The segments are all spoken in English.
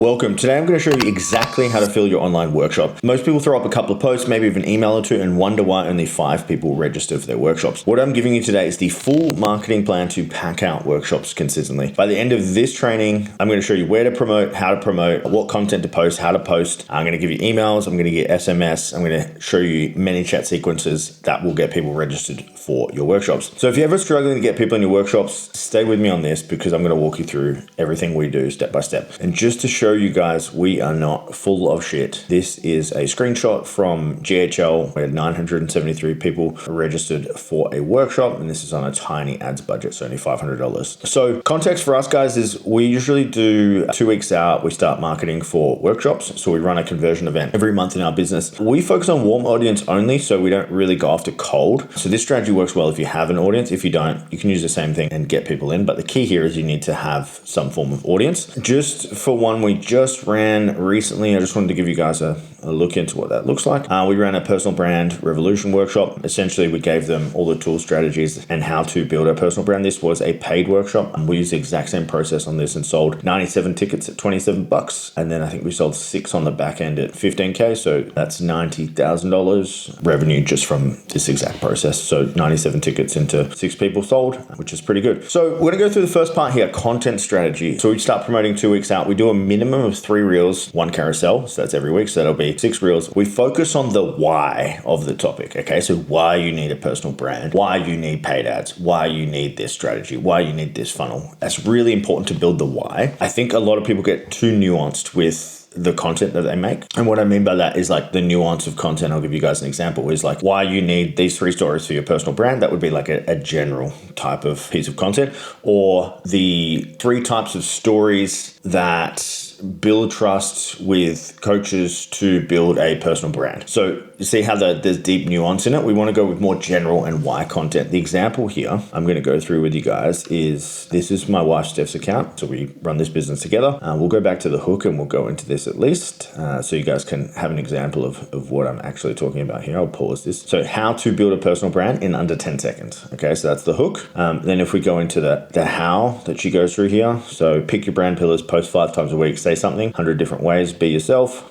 Welcome. Today I'm going to show you exactly how to fill your online workshop. Most people throw up a couple of posts, maybe even an email or two, and wonder why only 5 people register for their workshops. What I'm giving you today is the full marketing plan to pack out workshops consistently. By the end of this training, I'm going to show you where to promote, how to promote, what content to post, how to post. I'm going to give you emails, I'm going to get SMS, I'm going to show you ManyChat sequences that will get people registered for your workshops. So if you're ever struggling to get people in your workshops, stay with me on this because I'm going to walk you through everything we do step by step. And just to show you guys, we are not full of shit. This is a screenshot from GHL where 973 people registered for a workshop, and this is on a tiny ads budget, so only $500. So context for us guys is we usually do 2 weeks out, we start marketing for workshops. So we run a conversion event every month in our business. We focus on warm audience only, so we don't really go after cold. So this strategy works well if you have an audience. If you don't, you can use the same thing and get people in. But the key here is you need to have some form of audience. Just for one we just ran recently, I just wanted to give you guys a look into what that looks like. We ran a personal brand revolution workshop. Essentially, we gave them all the tool strategies and how to build a personal brand. This was a paid workshop, and we used the exact same process on this and sold 97 tickets at $27. And then I think we sold 6 on the back end at $15K. So that's $90,000 revenue just from this exact process. So 97 tickets into 6 people sold, which is pretty good. So we're going to go through the first part here, content strategy. So we start promoting 2 weeks out. We do a minimum of 3 reels, 1 carousel. So that's every week. So that'll be 6 reels. We focus on the why of the topic. Okay. So why you need a personal brand, why you need paid ads, why you need this strategy, why you need this funnel. That's really important to build the why. I think a lot of people get too nuanced with the content that they make. And what I mean by that is like the nuance of content. I'll give you guys an example is like why you need these 3 stories for your personal brand. That would be like a general type of piece of content, or the 3 types of stories that build trust with coaches to build a personal brand. So you see how there's deep nuance in it. We want to go with more general and why content. The example here I'm going to go through with you guys is, this is my wife Steph's account. So we run this business together. We'll go back to the hook and we'll go into this at least so you guys can have an example of what I'm actually talking about here. I'll pause this. So how to build a personal brand in under 10 seconds. Okay, so that's the hook. Then if we go into the how that she goes through here. So pick your brand pillars, post 5 times a week, say something, 100 different ways, be yourself.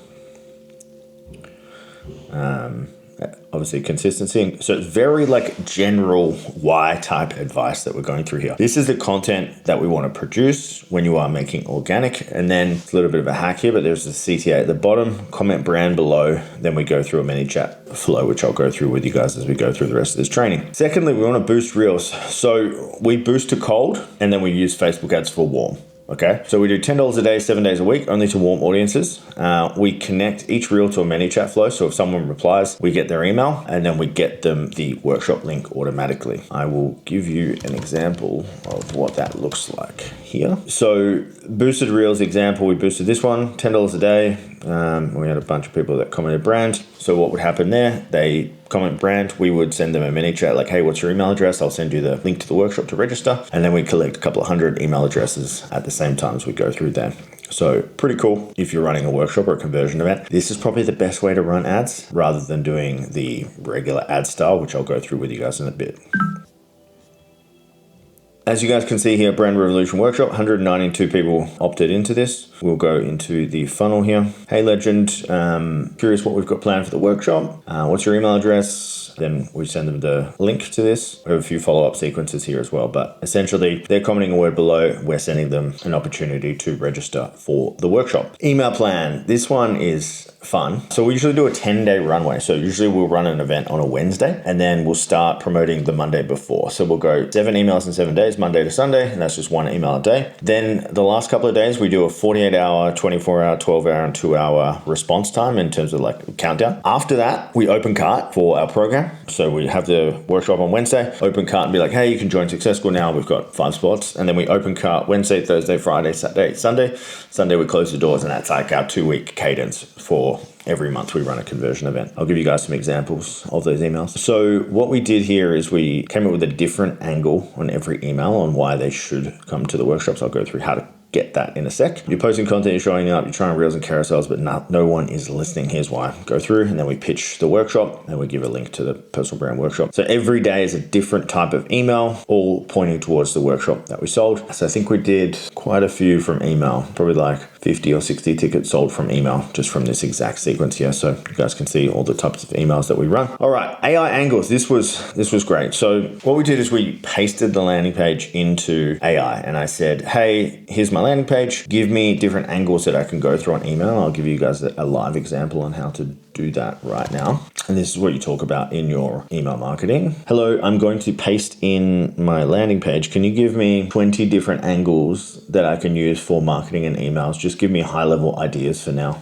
Obviously consistency. So it's very like general why type advice that we're going through here. This is the content that we want to produce when you are making organic. And then it's a little bit of a hack here, but there's the CTA at the bottom, comment brand below. Then we go through a ManyChat flow, which I'll go through with you guys as we go through the rest of this training. Secondly, we want to boost reels. So we boost to cold and then we use Facebook ads for warm. Okay, so we do $10 a day, 7 days a week, only to warm audiences. We connect each reel to a ManyChat flow. So if someone replies, we get their email and then we get them the workshop link automatically. I will give you an example of what that looks like here. So boosted reels example, we boosted this one, $10 a day. We had a bunch of people that commented brand. So what would happen there? They comment brand, we would send them a ManyChat like, hey, what's your email address? I'll send you the link to the workshop to register. And then we collect a couple of 100 email addresses at the same time as we go through there. So pretty cool if you're running a workshop or a conversion event. This is probably the best way to run ads rather than doing the regular ad style, which I'll go through with you guys in a bit. As you guys can see here, Brand Revolution Workshop, 192 people opted into this. We'll go into the funnel here. Hey legend, curious what we've got planned for the workshop. What's your email address? Then we send them the link to this. We have a few follow-up sequences here as well, but essentially they're commenting a word below. We're sending them an opportunity to register for the workshop. Email plan, this one is fun. So we usually do a 10-day runway. So usually we'll run an event on a Wednesday and then we'll start promoting the Monday before. So we'll go 7 emails in 7 days, Monday to Sunday, and that's just 1 email a day. Then the last couple of days, we do a 48-hour, 24-hour, 12-hour, and 2-hour response time in terms of like countdown. After that, we open cart for our program. So we have the workshop on Wednesday, open cart and be like, hey, you can join Success School now. We've got 5 spots. And then we open cart Wednesday, Thursday, Friday, Saturday, Sunday. Sunday, we close the doors, and that's like our 2-week cadence for every month we run a conversion event. I'll give you guys some examples of those emails. So what we did here is we came up with a different angle on every email on why they should come to the workshops. I'll go through how to get that in a sec. You're posting content, you're showing up, you're trying reels and carousels, but no one is listening. Here's why. Go through and then we pitch the workshop and we give a link to the personal brand workshop. So every day is a different type of email, all pointing towards the workshop that we sold. So I think we did quite a few from email, probably like 50 or 60 tickets sold from email, just from this exact sequence here. So you guys can see all the types of emails that we run. All right, AI angles. This was great. So what we did is we pasted the landing page into AI, and I said, hey, here's my landing page. Give me different angles that I can go through on email. I'll give you guys a live example on how to do that right now. And this is what you talk about in your email marketing. Hello, I'm going to paste in my landing page. Can you give me 20 different angles that I can use for marketing and emails? Just give me high level ideas for now.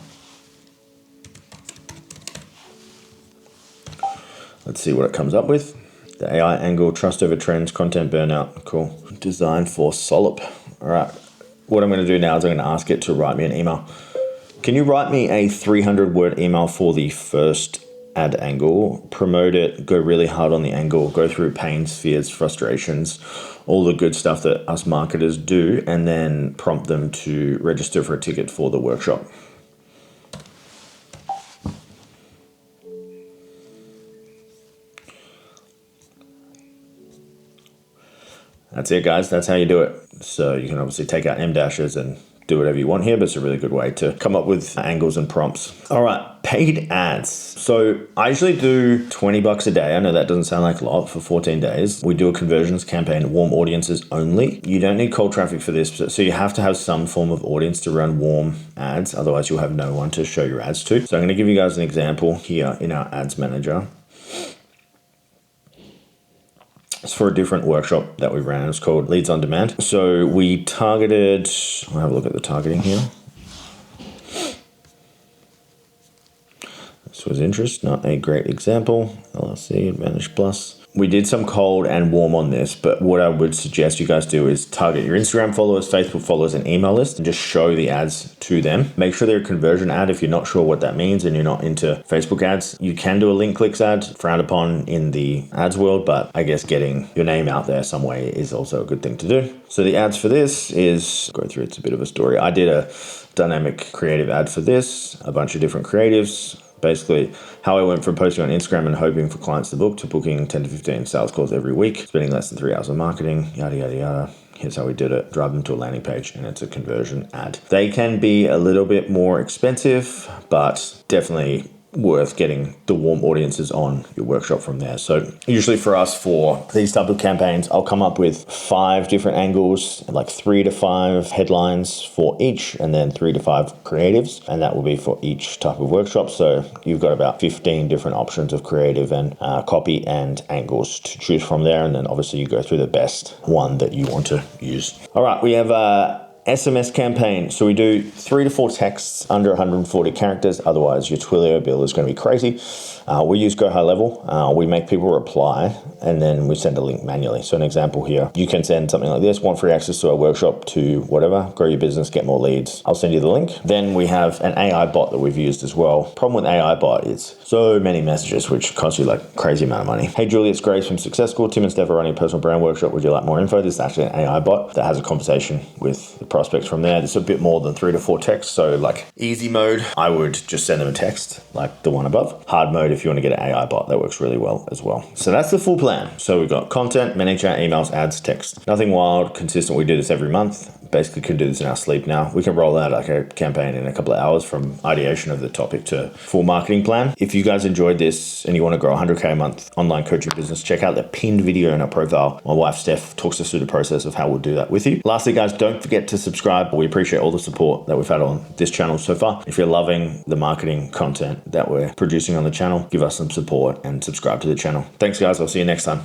Let's see what it comes up with. The AI angle, trust over trends, content burnout. Cool. Design for Solop. All right. What I'm going to do now is I'm going to ask it to write me an email. Can you write me a 300-word email for the first ad angle, promote it, go really hard on the angle, go through pains, fears, frustrations, all the good stuff that us marketers do, and then prompt them to register for a ticket for the workshop. That's it, guys. That's how you do it. So you can obviously take out M dashes and do whatever you want here, but it's a really good way to come up with angles and prompts. All right, paid ads. So I usually do $20 a day. I know that doesn't sound like a lot for 14 days. We do a conversions campaign, warm audiences only. You don't need cold traffic for this. So you have to have some form of audience to run warm ads. Otherwise you'll have no one to show your ads to. So I'm going to give you guys an example here in our ads manager. It's for a different workshop that we ran. It's called Leads on Demand. So we targeted, I'll have a look at the targeting here. This was interest, not a great example. LLC, Advantage Plus. We did some cold and warm on this, but what I would suggest you guys do is target your Instagram followers, Facebook followers, and email list, and just show the ads to them. Make sure they're a conversion ad if you're not sure what that means and you're not into Facebook ads. You can do a link clicks ad, frowned upon in the ads world, but I guess getting your name out there some way is also a good thing to do. So the ads for this is, go through, it's a bit of a story. I did a dynamic creative ad for this, a bunch of different creatives. Basically, how I went from posting on Instagram and hoping for clients to book to booking 10 to 15 sales calls every week, spending less than 3 hours on marketing, yada, yada, yada. Here's how we did it. Drive them to a landing page, and it's a conversion ad. They can be a little bit more expensive, but definitely worth getting the warm audiences on your workshop from there. So usually for us, for these type of campaigns, I'll come up with 5 different angles, like 3 to 5 headlines for each, and then 3 to 5 creatives. And that will be for each type of workshop. So you've got about 15 different options of creative and copy and angles to choose from there. And then obviously you go through the best one that you want to use. All right, we have SMS campaign. So we do 3 to 4 texts under 140 characters. Otherwise, your Twilio bill is going to be crazy. We use Go High Level. We make people reply, and then we send a link manually. So an example here, you can send something like this: want free access to our workshop to whatever, grow your business, get more leads. I'll send you the link. Then we have an AI bot that we've used as well. Problem with AI bot is so many messages, which cost you like crazy amount of money. Hey Julie, it's Grace from Success School. Tim and Steph are running a personal brand workshop. Would you like more info? This is actually an AI bot that has a conversation with the prospects from there. There's a bit more than 3 to 4 texts. So like easy mode, I would just send them a text like the one above. Hard mode, if you want to get an AI bot, that works really well as well. So that's the full plan. So we've got content, ManyChat, emails, ads, text. Nothing wild, consistent. We do this every month. Basically can do this in our sleep now. We can roll out like a campaign in a couple of hours from ideation of the topic to full marketing plan. If you guys enjoyed this and you want to grow 100K a month online coaching business, check out the pinned video in our profile. My wife, Steph, talks us through the process of how we'll do that with you. Lastly, guys, don't forget to subscribe. We appreciate all the support that we've had on this channel so far. If you're loving the marketing content that we're producing on the channel, give us some support and subscribe to the channel. Thanks, guys. I'll see you next time.